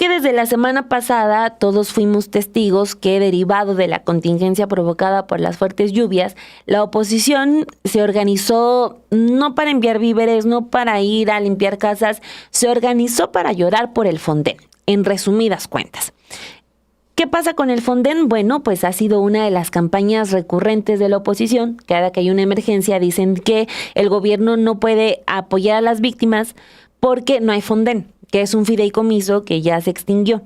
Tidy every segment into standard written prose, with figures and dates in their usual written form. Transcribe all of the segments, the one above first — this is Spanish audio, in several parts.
que desde la semana pasada todos fuimos testigos que, derivado de la contingencia provocada por las fuertes lluvias, la oposición se organizó no para enviar víveres, no para ir a limpiar casas, se organizó para llorar por el Fonden, en resumidas cuentas. ¿Qué pasa con el Fonden? Bueno, pues ha sido una de las campañas recurrentes de la oposición. Cada que hay una emergencia dicen que el gobierno no puede apoyar a las víctimas porque no hay Fonden, que es un fideicomiso que ya se extinguió.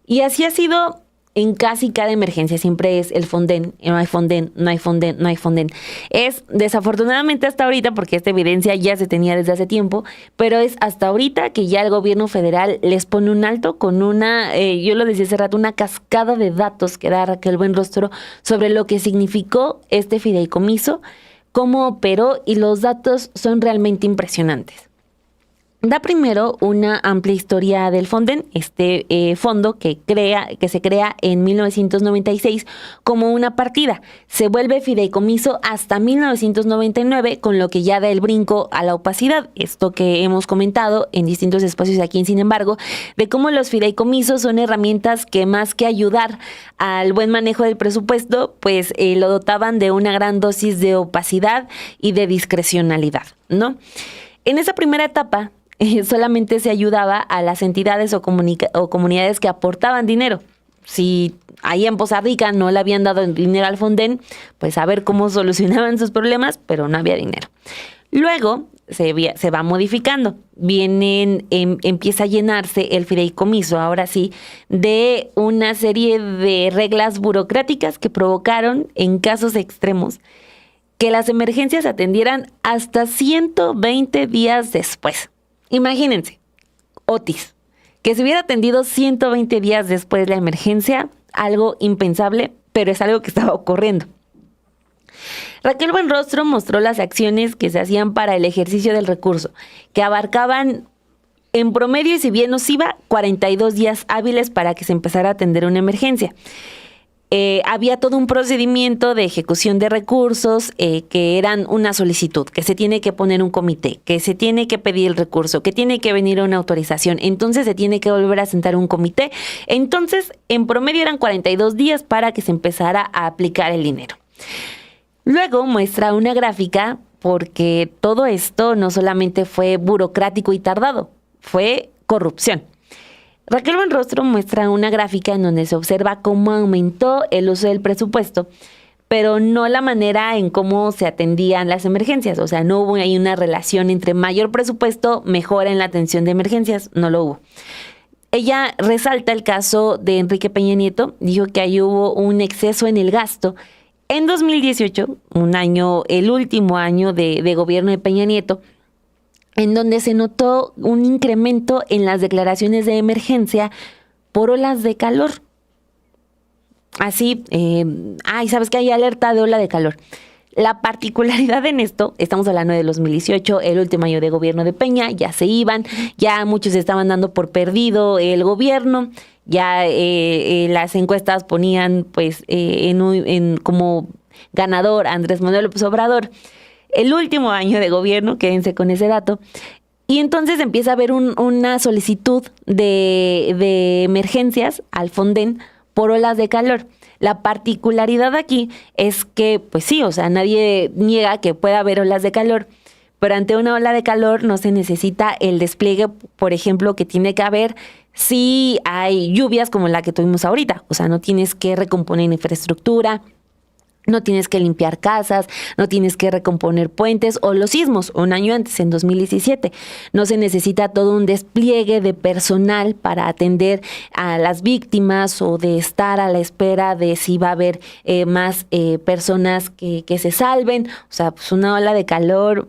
Y así ha sido en casi cada emergencia, siempre es el Fonden, no hay Fonden, no hay Fonden, no hay Fonden. Es desafortunadamente hasta ahorita, porque esta evidencia ya se tenía desde hace tiempo, pero es hasta ahorita que ya el gobierno federal les pone un alto con una, yo lo decía hace rato, una cascada de datos que da Raquel Buenrostro sobre lo que significó este fideicomiso, cómo operó, y los datos son realmente impresionantes. Da primero una amplia historia del Fonden, este fondo que se crea en 1996 como una partida. Se vuelve fideicomiso hasta 1999, con lo que ya da el brinco a la opacidad. Esto que hemos comentado en distintos espacios aquí en Sin Embargo, de cómo los fideicomisos son herramientas que, más que ayudar al buen manejo del presupuesto, pues lo dotaban de una gran dosis de opacidad y de discrecionalidad, ¿no? En esa primera etapa, solamente se ayudaba a las entidades o comunidades que aportaban dinero. Si ahí en Poza Rica no le habían dado dinero al Fonden, pues a ver cómo solucionaban sus problemas, pero no había dinero. Luego se va modificando. Empieza a llenarse el fideicomiso, ahora sí, de una serie de reglas burocráticas que provocaron, en casos extremos, que las emergencias se atendieran hasta 120 días después. Imagínense, Otis, que se hubiera atendido 120 días después de la emergencia, algo impensable, pero es algo que estaba ocurriendo. Raquel Buenrostro mostró las acciones que se hacían para el ejercicio del recurso, que abarcaban en promedio, y si bien nos iba, 42 días hábiles para que se empezara a atender una emergencia. Había todo un procedimiento de ejecución de recursos que eran una solicitud, que se tiene que poner un comité, que se tiene que pedir el recurso, que tiene que venir una autorización, entonces se tiene que volver a sentar un comité. Entonces, en promedio eran 42 días para que se empezara a aplicar el dinero. Luego muestra una gráfica, porque todo esto no solamente fue burocrático y tardado, fue corrupción. Raquel Buenrostro muestra una gráfica en donde se observa cómo aumentó el uso del presupuesto, pero no la manera en cómo se atendían las emergencias. O sea, no hubo ahí una relación entre mayor presupuesto, mejora en la atención de emergencias, no lo hubo. Ella resalta el caso de Enrique Peña Nieto, dijo que ahí hubo un exceso en el gasto. En 2018, el último año de gobierno de Peña Nieto, en donde se notó un incremento en las declaraciones de emergencia por olas de calor. Así, ¿sabes qué? Hay alerta de ola de calor. La particularidad en esto, estamos hablando de 2018, el último año de gobierno de Peña, ya se iban, ya muchos estaban dando por perdido el gobierno, ya las encuestas ponían pues como ganador a Andrés Manuel López Obrador. El último año de gobierno, quédense con ese dato, y entonces empieza a haber una solicitud de emergencias al Fonden por olas de calor. La particularidad aquí es que, pues sí, o sea, nadie niega que pueda haber olas de calor, pero ante una ola de calor no se necesita el despliegue, por ejemplo, que tiene que haber si hay lluvias como la que tuvimos ahorita. O sea, no tienes que recomponer infraestructura, no tienes que limpiar casas, no tienes que recomponer puentes, o los sismos un año antes, en 2017. No se necesita todo un despliegue de personal para atender a las víctimas o de estar a la espera de si va a haber más personas que se salven. O sea, pues una ola de calor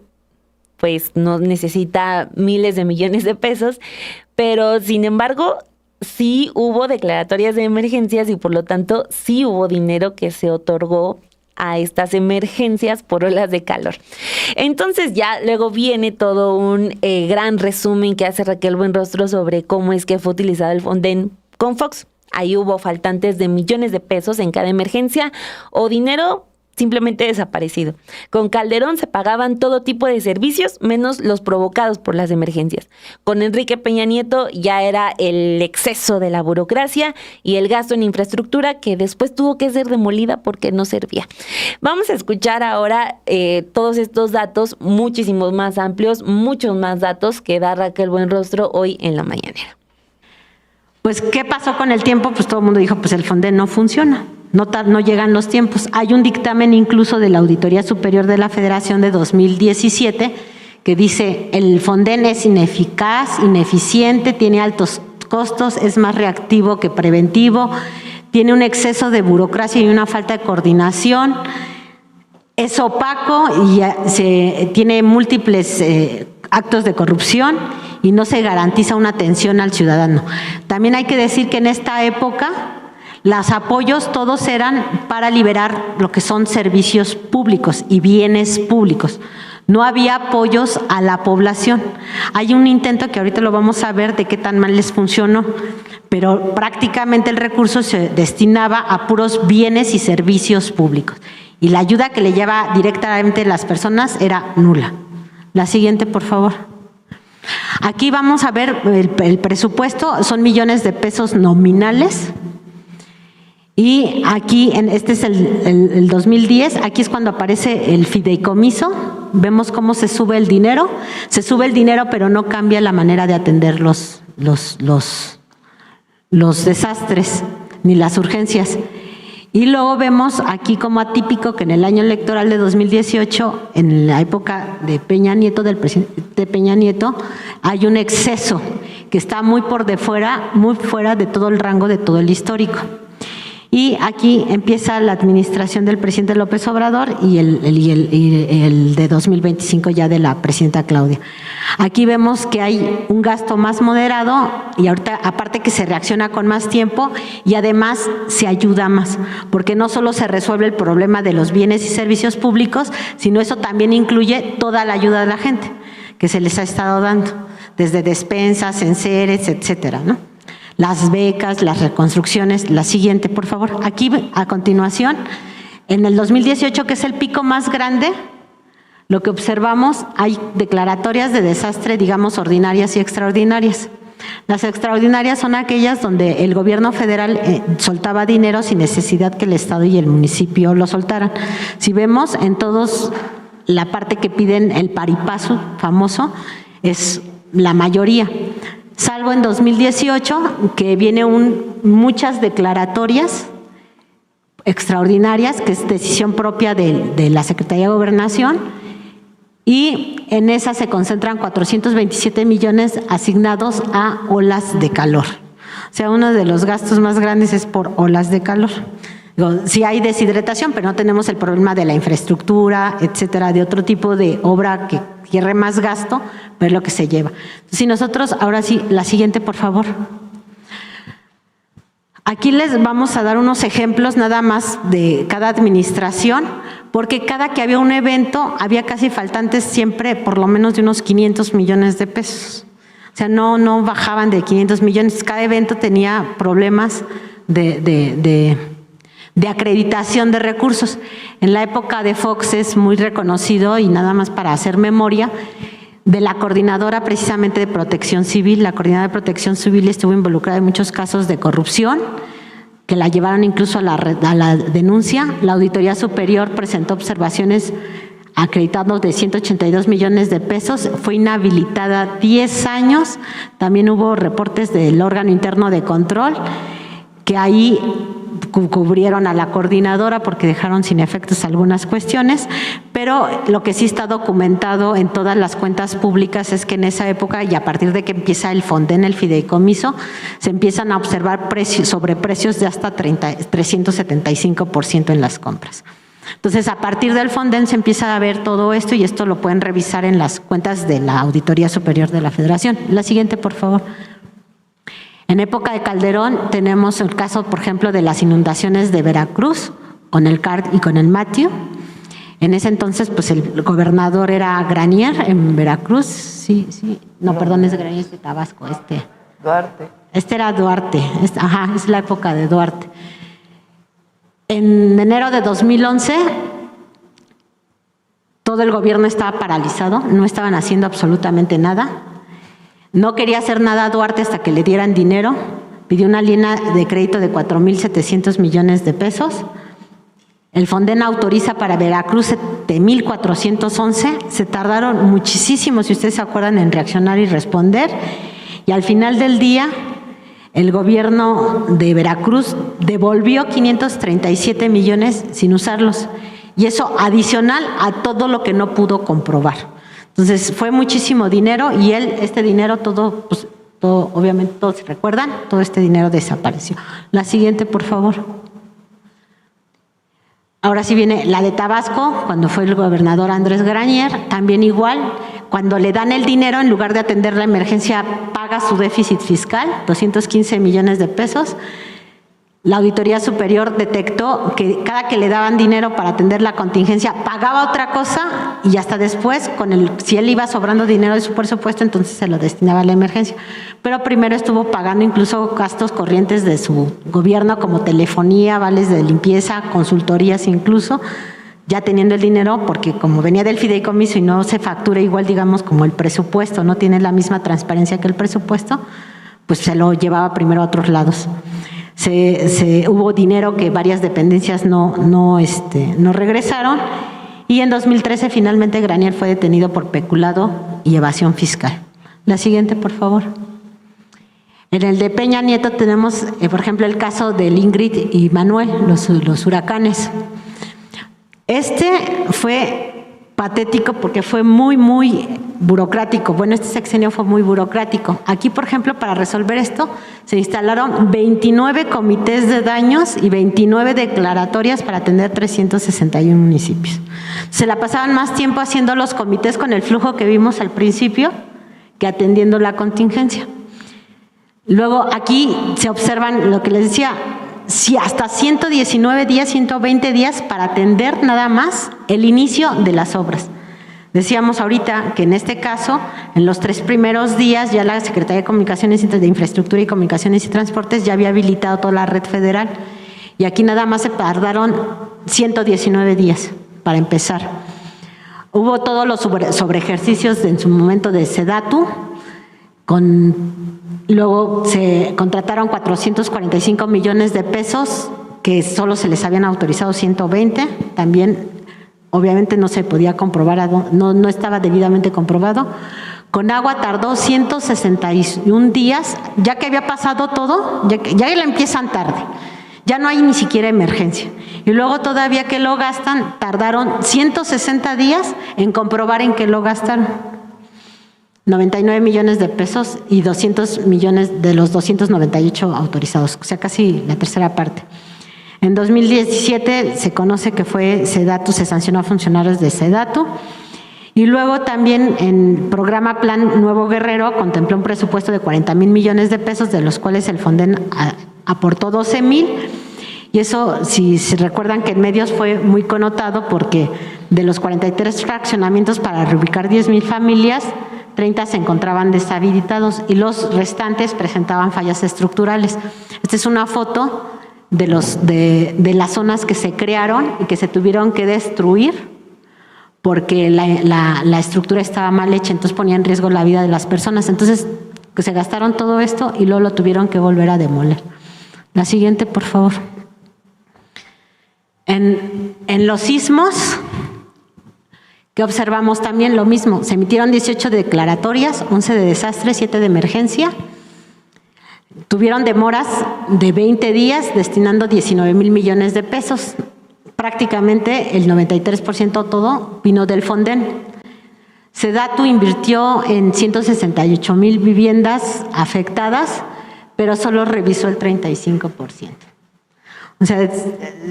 pues no necesita miles de millones de pesos, pero sin embargo sí hubo declaratorias de emergencias y por lo tanto sí hubo dinero que se otorgó a estas emergencias por olas de calor. Entonces ya luego viene todo un gran resumen que hace Raquel Buenrostro sobre cómo es que fue utilizado el Fonden con Fox. Ahí hubo faltantes de millones de pesos en cada emergencia o dinero simplemente desaparecido. Con Calderón se pagaban todo tipo de servicios, menos los provocados por las emergencias. Con Enrique Peña Nieto ya era el exceso de la burocracia y el gasto en infraestructura que después tuvo que ser demolida porque no servía. Vamos a escuchar ahora todos estos datos, muchísimos más amplios, muchos más datos que da Raquel Buenrostro hoy en la mañanera. Pues, ¿qué pasó con el tiempo? Pues todo el mundo dijo, pues el Fonden no funciona. No llegan los tiempos. Hay un dictamen incluso de la Auditoría Superior de la Federación de 2017 que dice el Fonden es ineficaz, ineficiente, tiene altos costos, es más reactivo que preventivo, tiene un exceso de burocracia y una falta de coordinación, es opaco y tiene múltiples actos de corrupción y no se garantiza una atención al ciudadano. También hay que decir que en esta época los apoyos todos eran para liberar lo que son servicios públicos y bienes públicos. No había apoyos a la población. Hay un intento que ahorita lo vamos a ver de qué tan mal les funcionó, pero prácticamente el recurso se destinaba a puros bienes y servicios públicos. Y la ayuda que le lleva directamente a las personas era nula. La siguiente, por favor. Aquí vamos a ver el presupuesto, son millones de pesos nominales. Y aquí, este es el 2010, aquí es cuando aparece el fideicomiso, vemos cómo se sube el dinero, pero no cambia la manera de atender los desastres ni las urgencias. Y luego vemos aquí como atípico que en el año electoral de 2018, en la época de Peña Nieto, del presidente Peña Nieto, hay un exceso que está muy fuera de todo el rango de todo el histórico. Y aquí empieza la administración del presidente López Obrador y el de 2025 ya de la presidenta Claudia. Aquí vemos que hay un gasto más moderado y ahorita aparte que se reacciona con más tiempo y además se ayuda más, porque no solo se resuelve el problema de los bienes y servicios públicos, sino eso también incluye toda la ayuda de la gente que se les ha estado dando, desde despensas, enseres, etcétera, ¿no? Las becas, las reconstrucciones. La siguiente, por favor. Aquí, a continuación, en el 2018, que es el pico más grande, lo que observamos, hay declaratorias de desastre, digamos, ordinarias y extraordinarias. Las extraordinarias son aquellas donde el gobierno federal soltaba dinero sin necesidad que el Estado y el municipio lo soltaran. Si vemos en todos, la parte que piden el paripasu famoso es la mayoría. Salvo en 2018, que viene muchas declaratorias extraordinarias, que es decisión propia de la Secretaría de Gobernación, y en esas se concentran 427 millones asignados a olas de calor. O sea, uno de los gastos más grandes es por olas de calor. Sí hay deshidratación, pero no tenemos el problema de la infraestructura, etcétera, de otro tipo de obra que quiere más gasto, pero es lo que se lleva. Si nosotros, ahora sí, la siguiente, por favor. Aquí les vamos a dar unos ejemplos nada más de cada administración, porque cada que había un evento, había casi faltantes siempre por lo menos de unos 500 millones de pesos. O sea, no bajaban de 500 millones. Cada evento tenía problemas de acreditación de recursos. En la época de Fox es muy reconocido, y nada más para hacer memoria, de la coordinadora precisamente de Protección Civil. La coordinadora de Protección Civil estuvo involucrada en muchos casos de corrupción, que la llevaron incluso a la denuncia. La Auditoría Superior presentó observaciones acreditando de 182 millones de pesos, fue inhabilitada 10 años. También hubo reportes del órgano interno de control, que ahí cubrieron a la coordinadora porque dejaron sin efectos algunas cuestiones, pero lo que sí está documentado en todas las cuentas públicas es que en esa época, y a partir de que empieza el Fonden, el fideicomiso, se empiezan a observar sobreprecios de hasta 375% en las compras. Entonces, a partir del Fonden se empieza a ver todo esto, y esto lo pueden revisar en las cuentas de la Auditoría Superior de la Federación. La siguiente, por favor. En época de Calderón tenemos el caso, por ejemplo, de las inundaciones de Veracruz, con el CARD y con el Matthew. En ese entonces, pues el gobernador era Granier en Veracruz. Sí. No, perdón, es Granier de Tabasco. Duarte. Este era Duarte. Es la época de Duarte. En enero de 2011 todo el gobierno estaba paralizado, no estaban haciendo absolutamente nada. No quería hacer nada Duarte hasta que le dieran dinero. Pidió una línea de crédito de 4,700 millones de pesos. El Fonden autoriza para Veracruz 7,411. Se tardaron muchísimo, si ustedes se acuerdan, en reaccionar y responder. Y al final del día, el gobierno de Veracruz devolvió 537 millones sin usarlos. Y eso adicional a todo lo que no pudo comprobar. Entonces fue muchísimo dinero y este dinero todo, pues, todo, obviamente todos se recuerdan, todo este dinero desapareció. La siguiente, por favor. Ahora sí viene la de Tabasco, cuando fue el gobernador Andrés Granier, también igual, cuando le dan el dinero, en lugar de atender la emergencia, paga su déficit fiscal, 215 millones de pesos. La Auditoría Superior detectó que cada que le daban dinero para atender la contingencia, pagaba otra cosa y hasta después, si él iba sobrando dinero de su presupuesto, entonces se lo destinaba a la emergencia. Pero primero estuvo pagando incluso gastos corrientes de su gobierno, como telefonía, vales de limpieza, consultorías incluso, ya teniendo el dinero, porque como venía del fideicomiso y no se factura igual, digamos, como el presupuesto, no tiene la misma transparencia que el presupuesto, pues se lo llevaba primero a otros lados. Hubo dinero que varias dependencias no regresaron y en 2013 finalmente Granier fue detenido por peculado y evasión fiscal. La siguiente, por favor. En el de Peña Nieto tenemos, por ejemplo, el caso del Ingrid y Manuel, los huracanes. Este fue patético porque fue muy burocrático. Bueno, este sexenio fue muy burocrático. Aquí, por ejemplo, para resolver esto, se instalaron 29 comités de daños y 29 declaratorias para atender 361 municipios. Se la pasaban más tiempo haciendo los comités con el flujo que vimos al principio que atendiendo la contingencia. Luego, aquí se observan lo que les decía, si hasta 119 días, 120 días para atender nada más el inicio de las obras. Decíamos ahorita que en este caso, en los 3 primeros días, ya la Secretaría de Comunicaciones, de Infraestructura y Comunicaciones y Transportes ya había habilitado toda la red federal. Y aquí nada más se tardaron 119 días para empezar. Hubo todos los sobreejercicios en su momento de SEDATU, luego se contrataron 445 millones de pesos, que solo se les habían autorizado 120, también obviamente no se podía comprobar, no estaba debidamente comprobado. Con agua tardó 161 días, ya que había pasado todo, ya la empiezan tarde, ya no hay ni siquiera emergencia. Y luego todavía que lo gastan, tardaron 160 días en comprobar en qué lo gastaron. 99 millones de pesos y 200 millones de los 298 autorizados, o sea, casi la tercera parte. En 2017 se conoce que fue SEDATU, se sancionó a funcionarios de SEDATU. Y luego también en programa Plan Nuevo Guerrero contempló un presupuesto de 40,000 millones de pesos, de los cuales el Fonden aportó 12,000. Y eso, si se recuerdan que en medios fue muy connotado porque de los 43 fraccionamientos para reubicar 10,000 familias, 30 se encontraban deshabilitados y los restantes presentaban fallas estructurales. Esta es una foto de las zonas que se crearon y que se tuvieron que destruir porque la estructura estaba mal hecha, entonces ponía en riesgo la vida de las personas. Entonces se gastaron todo esto y luego lo tuvieron que volver a demoler. La siguiente, por favor. En los sismos, que observamos también lo mismo, se emitieron 18 declaratorias, 11 de desastre, 7 de emergencia. Tuvieron demoras de 20 días destinando 19,000 millones de pesos. Prácticamente el 93% todo vino del Fonden. SEDATU invirtió en 168,000 viviendas afectadas, pero solo revisó el 35%. O sea,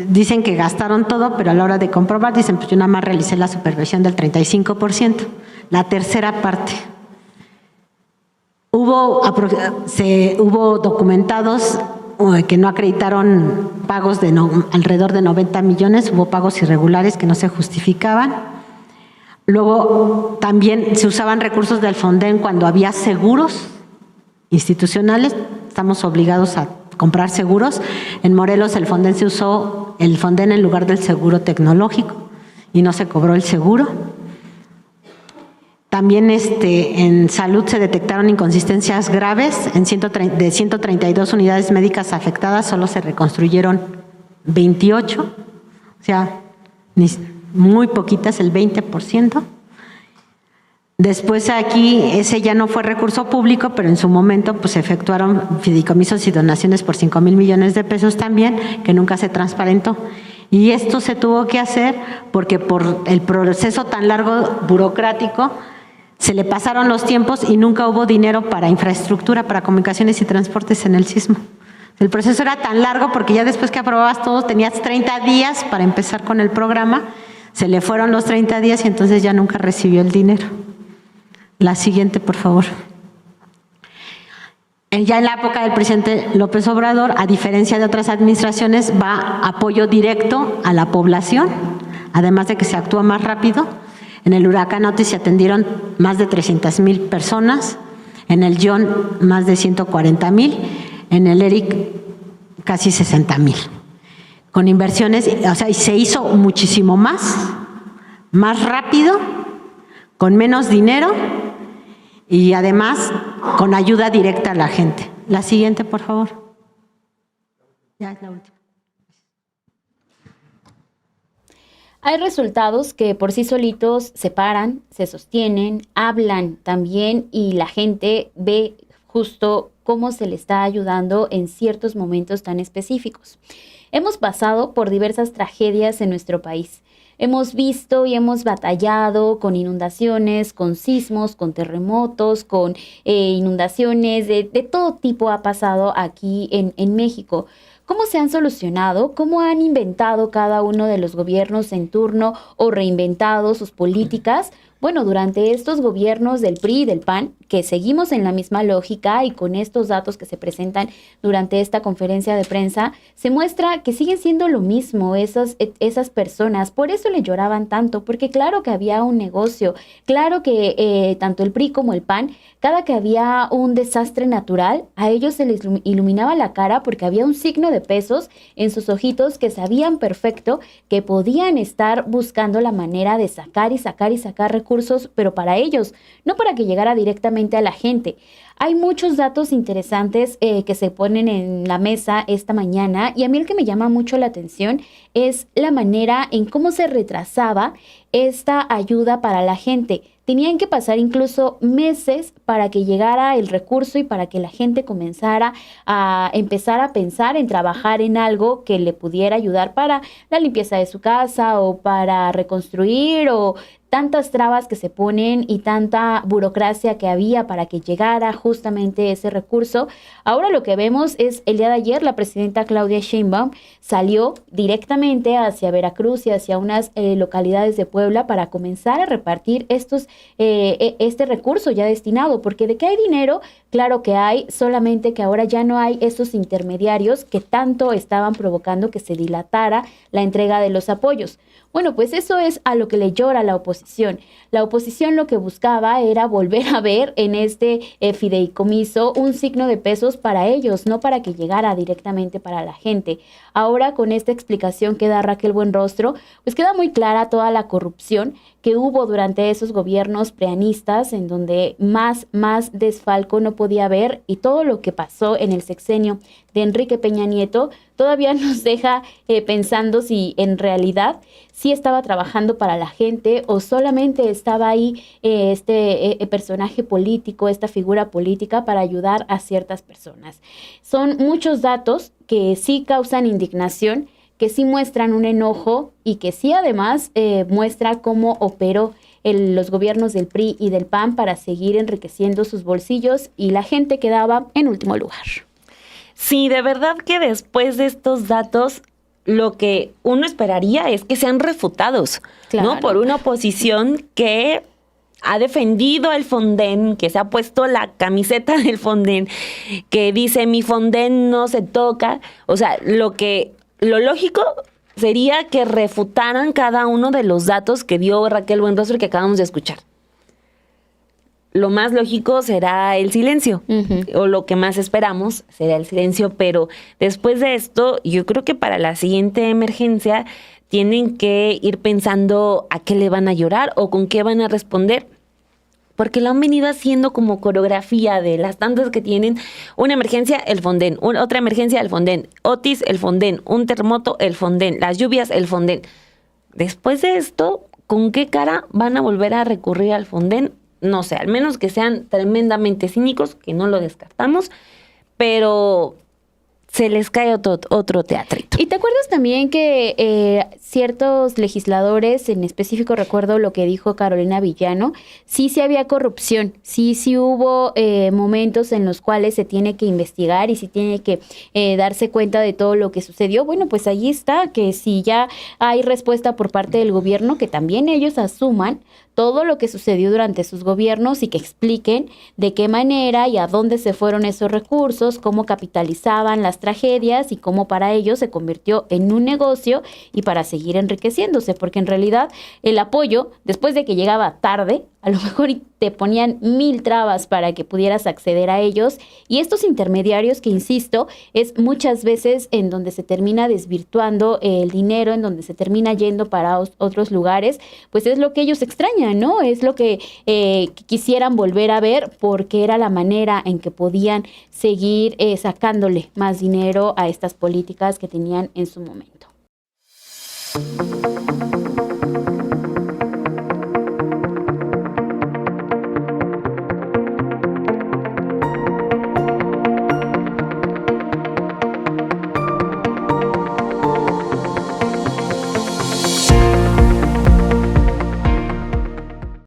dicen que gastaron todo, pero a la hora de comprobar, dicen, pues yo nada más realicé la supervisión del 35%, la tercera parte. Hubo documentados que no acreditaron pagos de alrededor de 90 millones, hubo pagos irregulares que no se justificaban. Luego también se usaban recursos del Fonden cuando había seguros institucionales, estamos obligados a comprar seguros. En Morelos el Fonden se usó el Fonden en lugar del seguro tecnológico y no se cobró el seguro. También en salud se detectaron inconsistencias graves. De 132 unidades médicas afectadas, solo se reconstruyeron 28, o sea, muy poquitas, el 20%. Después aquí, ese ya no fue recurso público, pero en su momento pues se efectuaron fideicomisos y donaciones por 5,000 millones de pesos también, que nunca se transparentó. Y esto se tuvo que hacer porque por el proceso tan largo burocrático se le pasaron los tiempos y nunca hubo dinero para infraestructura, para comunicaciones y transportes en el sismo. El proceso era tan largo porque ya después que aprobabas todo tenías 30 días para empezar con el programa, se le fueron los 30 días y entonces ya nunca recibió el dinero. La siguiente, por favor. Ya en la época del presidente López Obrador, a diferencia de otras administraciones, va apoyo directo a la población, además de que se actúa más rápido. En el huracán Otis se atendieron más de 300,000 personas, en el John más de 140,000, en el Eric casi 60,000. Con inversiones, o sea, y se hizo muchísimo más rápido, con menos dinero y además con ayuda directa a la gente. La siguiente, por favor. Ya es la última. Hay resultados que por sí solitos se paran, se sostienen, hablan también y la gente ve justo cómo se le está ayudando en ciertos momentos tan específicos. Hemos pasado por diversas tragedias en nuestro país. Hemos visto y hemos batallado con inundaciones, con sismos, con terremotos, con inundaciones, de todo tipo ha pasado aquí en México. ¿Cómo se han solucionado? ¿Cómo han inventado cada uno de los gobiernos en turno o reinventado sus políticas? Bueno, durante estos gobiernos del PRI y del PAN, que seguimos en la misma lógica y con estos datos que se presentan durante esta conferencia de prensa, se muestra que siguen siendo lo mismo esas personas. Por eso le lloraban tanto, porque claro que había un negocio, claro que tanto el PRI como el PAN, cada que había un desastre natural, a ellos se les iluminaba la cara porque había un signo de pesos en sus ojitos que sabían perfecto que podían estar buscando la manera de sacar recursos, pero para ellos, no para que llegara directamente a la gente. Hay muchos datos interesantes que se ponen en la mesa esta mañana y a mí el que me llama mucho la atención es la manera en cómo se retrasaba esta ayuda para la gente. Tenían que pasar incluso meses para que llegara el recurso y para que la gente comenzara a empezar a pensar en trabajar en algo que le pudiera ayudar para la limpieza de su casa o para reconstruir o tantas trabas que se ponen y tanta burocracia que había para que llegara justamente ese recurso. Ahora lo que vemos es el día de ayer la presidenta Claudia Sheinbaum salió directamente hacia Veracruz y hacia unas localidades de Puebla para comenzar a repartir este recurso ya destinado, porque de que hay dinero, claro que hay, solamente que ahora ya no hay esos intermediarios que tanto estaban provocando que se dilatara la entrega de los apoyos. Bueno, pues eso es a lo que le llora la oposición. La oposición lo que buscaba era volver a ver en este fideicomiso un signo de pesos para ellos, no para que llegara directamente para la gente. Ahora con esta explicación que da Raquel Buenrostro, pues queda muy clara toda la corrupción que hubo durante esos gobiernos preanistas en donde más desfalco no podía haber y todo lo que pasó en el sexenio de Enrique Peña Nieto todavía nos deja pensando si en realidad sí estaba trabajando para la gente o solamente estaba ahí este personaje político, esta figura política para ayudar a ciertas personas. Son muchos datos que sí causan indignación, que sí muestran un enojo y que sí además muestra cómo operó los gobiernos del PRI y del PAN para seguir enriqueciendo sus bolsillos y la gente quedaba en último lugar. Sí, de verdad que después de estos datos, lo que uno esperaría es que sean refutados, claro, ¿no? Por una oposición que ha defendido el Fonden, que se ha puesto la camiseta del Fonden, que dice mi Fonden no se toca. O sea, lo lógico sería que refutaran cada uno de los datos que dio Raquel Buenrostro que acabamos de escuchar. Lo más lógico será el silencio, o lo que más esperamos será el silencio, pero después de esto, yo creo que para la siguiente emergencia tienen que ir pensando a qué le van a llorar o con qué van a responder. porque lo han venido haciendo como coreografía de las tantas que tienen. Una emergencia, el Fonden. Otra emergencia, el Fonden. Otis, el Fonden. Un terremoto, el Fonden. Las lluvias, el Fonden. Después de esto, ¿con qué cara van a volver a recurrir al Fonden? No sé, al menos que sean tremendamente cínicos, que no lo descartamos, pero se les cae otro teatrito. ¿Y te acuerdas también que ciertos legisladores, en específico recuerdo lo que dijo Carolina Villano, sí había corrupción, sí hubo momentos en los cuales se tiene que investigar y sí tiene que darse cuenta de todo lo que sucedió? Bueno, pues ahí está, que si ya hay respuesta por parte del gobierno, que también ellos asuman todo lo que sucedió durante sus gobiernos y que expliquen de qué manera y a dónde se fueron esos recursos, cómo capitalizaban las tragedias y cómo para ellos se convirtió en un negocio y para seguir enriqueciéndose, porque en realidad el apoyo, después de que llegaba tarde, a lo mejor te ponían 1000 trabas para que pudieras acceder a ellos, y estos intermediarios que, insisto, es muchas veces en donde se termina desvirtuando el dinero, en donde se termina yendo para otros lugares, pues es lo que ellos extrañan, ¿no? Es lo que quisieran volver a ver, porque era la manera en que podían seguir sacándole más dinero a estas políticas que tenían en su momento.